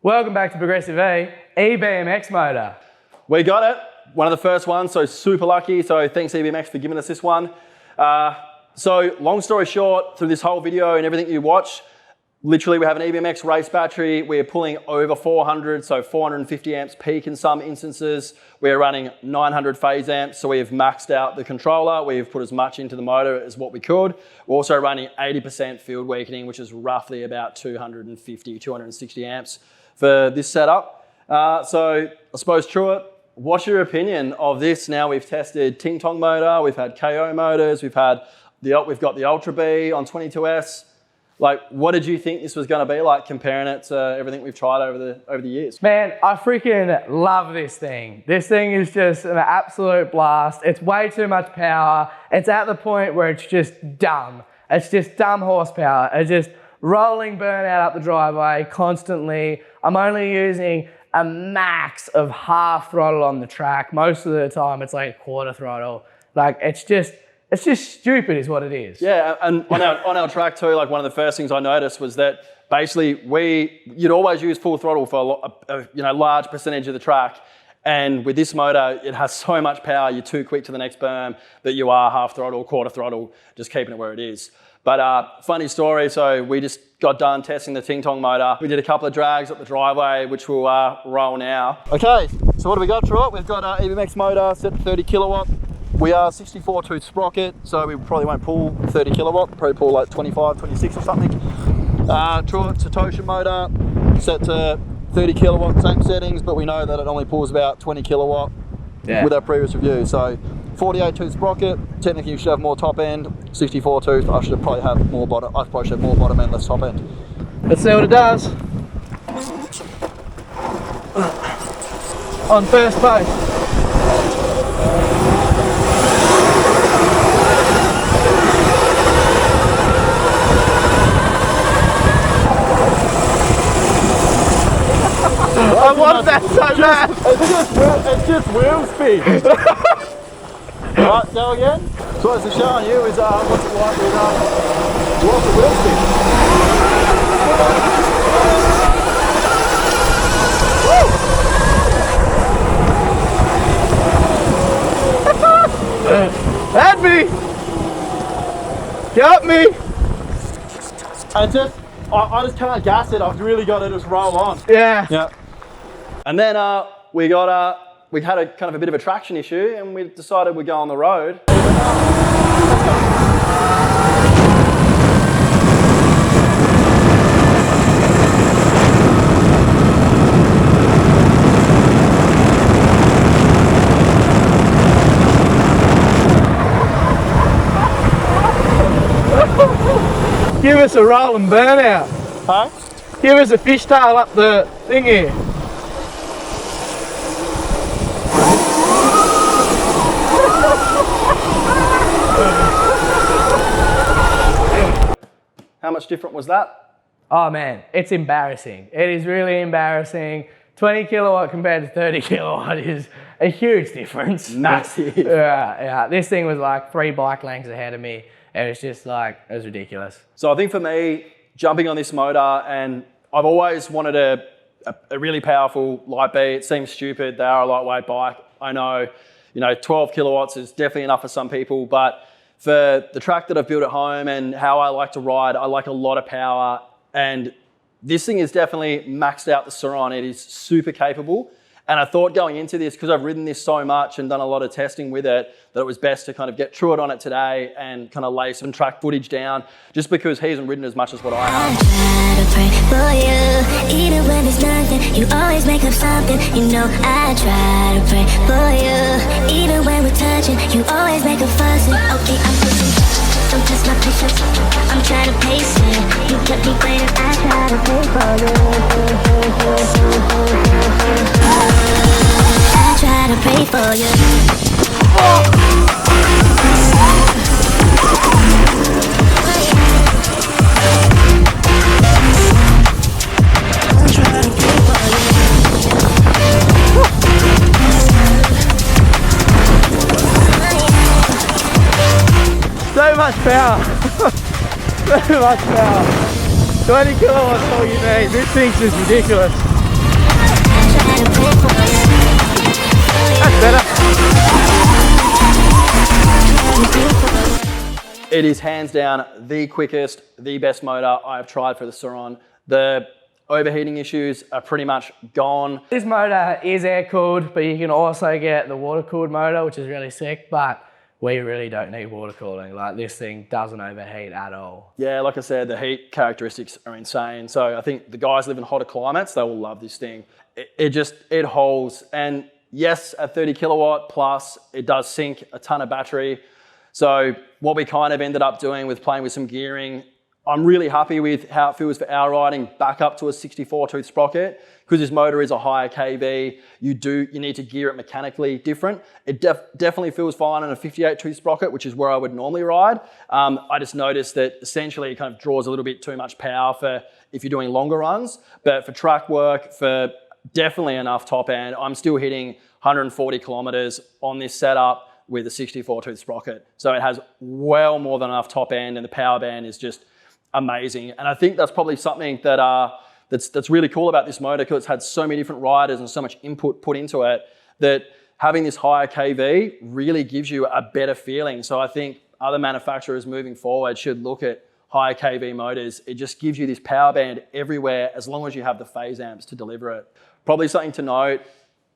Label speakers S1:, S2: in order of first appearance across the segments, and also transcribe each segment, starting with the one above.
S1: Welcome back to Progressive E, EBMX motor.
S2: We got it, one of the first ones, so super lucky. So thanks EBMX for giving us this one. So long story short, through this whole video and everything you watch, literally we have an EBMX race battery. We're pulling over 400, so 450 amps peak in some instances. We're running 900 phase amps, so we have maxed out the controller. We've put as much into the motor as what we could. We're also running 80% field weakening, which is roughly about 250, 260 amps for this setup. So I suppose, Truett, what's your opinion of this? Now we've tested Ting Tong motor, we've had KO motors, we've got the Ultra B on 22S. Like, what did you think this was going to be like, comparing it to everything we've tried over the years?
S1: Man, I freaking love this thing. This thing is just an absolute blast. It's way too much power. It's at the point where it's just dumb. It's just dumb horsepower. It's just rolling burnout up the driveway constantly. I'm only using a max of half throttle on the track. Most of the time it's like quarter throttle. Like, it's just stupid is what it is.
S2: Yeah, and on our track too, like one of the first things I noticed was that basically you'd always use full throttle for a large percentage of the track. And with this motor, it has so much power, you're too quick to the next berm that you are half throttle, quarter throttle, just keeping it where it is. But funny story, so we just got done testing the Ting Tong motor. We did a couple of drags up the driveway, which we'll roll now. Okay, so what do we got, Truett? We've got our EBMX motor set to 30 kilowatt. We are 64 tooth sprocket, so we probably won't pull 30 kilowatt, probably pull like 25, 26 or something. Truett Satoshi motor set to 30 kilowatt, same settings, but we know that it only pulls about 20 kilowatt with our previous review. So 48 tooth sprocket, technically you should have more top end. 64 tooth, I should probably have more bottom. I probably should have more bottom end, less top end.
S1: Let's see what it does. On first pace. I want that so bad.
S2: It's just wheel speed. Alright, go again. So what it's showing you is what's it like with lots of wheel speed.
S1: Had me! Got me!
S2: And I just can't gas it, I've really got to just roll on.
S1: Yeah.
S2: And then we had a kind of a bit of a traction issue and we decided we'd go on the road.
S1: Give us a roll and burnout.
S2: Huh?
S1: Give us a fishtail up the thing here.
S2: How much different was that?
S1: Oh man, it's embarrassing. It is really embarrassing. 20 kilowatt compared to 30 kilowatt is a huge difference.
S2: Massive.
S1: Yeah. This thing was like 3 bike lengths ahead of me. It was just like, it was ridiculous.
S2: So I think for me, jumping on this motor, and I've always wanted a really powerful light B. It seems stupid, they are a lightweight bike. I know, 12 kilowatts is definitely enough for some people, but for the track that I've built at home and how I like to ride, I like a lot of power, and this thing is definitely maxed out the Suron. It is super capable. And I thought going into this, because I've ridden this so much and done a lot of testing with it, that it was best to kind of get Truett on it today and kind of lay some track footage down, just because he hasn't ridden as much as what I have.
S3: I try to pray for you, even when there's nothing, you always make up something. I try to pray for you, even when we're touching, you always make a fuss. Okay, I'm pushing, don't test my patience, I'm trying to pace it. You kept me waiting, I try to pray for you. I try to pray for you.
S1: So much power. So much power. 20 kilowatts all you need. This thing's just ridiculous.
S2: It is hands down the quickest, the best motor I've tried for the Sur-Ron. The overheating issues are pretty much gone.
S1: This motor is air-cooled, but you can also get the water-cooled motor, which is really sick, but we really don't need water cooling. Like, this thing doesn't overheat at all.
S2: Yeah, like I said, the heat characteristics are insane. So I think the guys live in hotter climates, they will love this thing. It holds. And yes, at 30 kilowatt plus, it does sink a ton of battery. So what we kind of ended up doing with playing with some gearing, I'm really happy with how it feels for our riding back up to a 64 tooth sprocket. Because this motor is a higher kV, you need to gear it mechanically different. It definitely feels fine on a 58 tooth sprocket, which is where I would normally ride. I just noticed that essentially it kind of draws a little bit too much power for if you're doing longer runs. But for track work, for definitely enough top end, I'm still hitting 140 kilometers on this setup with a 64 tooth sprocket. So it has well more than enough top end, and the power band is just amazing. And I think that's probably something that that's really cool about this motor, because it's had so many different riders and so much input put into it, that having this higher kV really gives you a better feeling. So I think other manufacturers moving forward should look at higher kV motors. It just gives you this power band everywhere as long as you have the phase amps to deliver it. Probably something to note,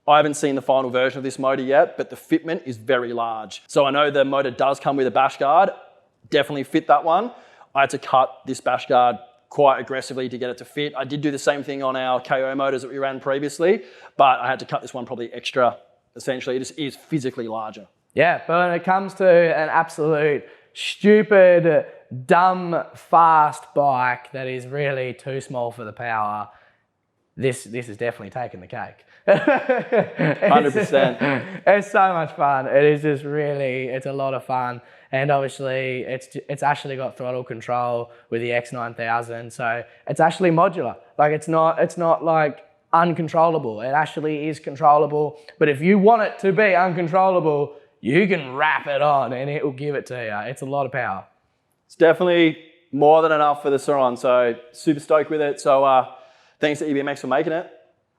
S2: I haven't seen the final version of this motor yet, but the fitment is very large. So I know the motor does come with a bash guard, definitely fit that one. I had to cut this bash guard quite aggressively to get it to fit. I did do the same thing on our KO motors that we ran previously, but I had to cut this one probably extra, essentially. It just is physically larger.
S1: Yeah, but when it comes to an absolute stupid, dumb, fast bike that is really too small for the power, this is definitely taking the cake.
S2: 100%.
S1: It's so much fun. It is just really, it's a lot of fun. And obviously it's actually got throttle control with the X9000. So it's actually modular. Like, it's not like uncontrollable. It actually is controllable. But if you want it to be uncontrollable, you can wrap it on and it will give it to you. It's a lot of power.
S2: It's definitely more than enough for the Sur-Ron. So super stoked with it. So thanks to EBMX for making it.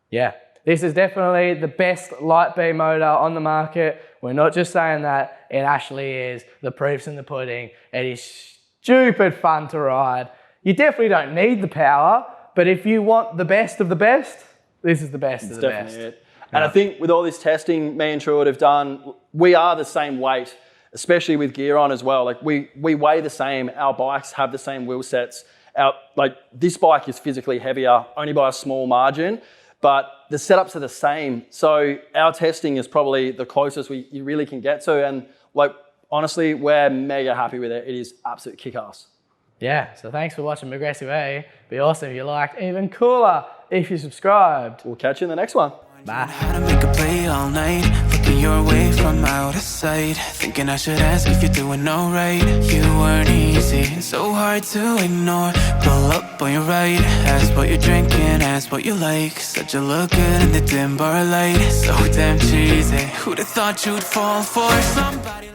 S1: Yeah. This is definitely the best light beam motor on the market. We're not just saying that, it actually is. The proof's in the pudding. It is stupid fun to ride. You definitely don't need the power, but if you want the best of the best, this is the best of the best.
S2: It's definitely it. And I think with all this testing me and Truett have done, we are the same weight, especially with gear on as well. Like, we weigh the same, our bikes have the same wheel sets. This bike is physically heavier, only by a small margin, but the setups are the same. So our testing is probably the closest you really can get to. And honestly, we're mega happy with it. It is absolute kick-ass.
S1: Yeah, so thanks for watching Progressive A. Be awesome if you liked. Even cooler if you subscribed.
S2: We'll catch you in the next one.
S1: Bye.
S4: How to make a play all night, looking your way from out of sight, thinking I should ask if you're doing alright. You weren't easy, so hard to ignore. Pull up on your right, ask what you're drinking, ask what you like. Said you look good in the dim bar light, so damn cheesy. Who'd have thought you'd fall for somebody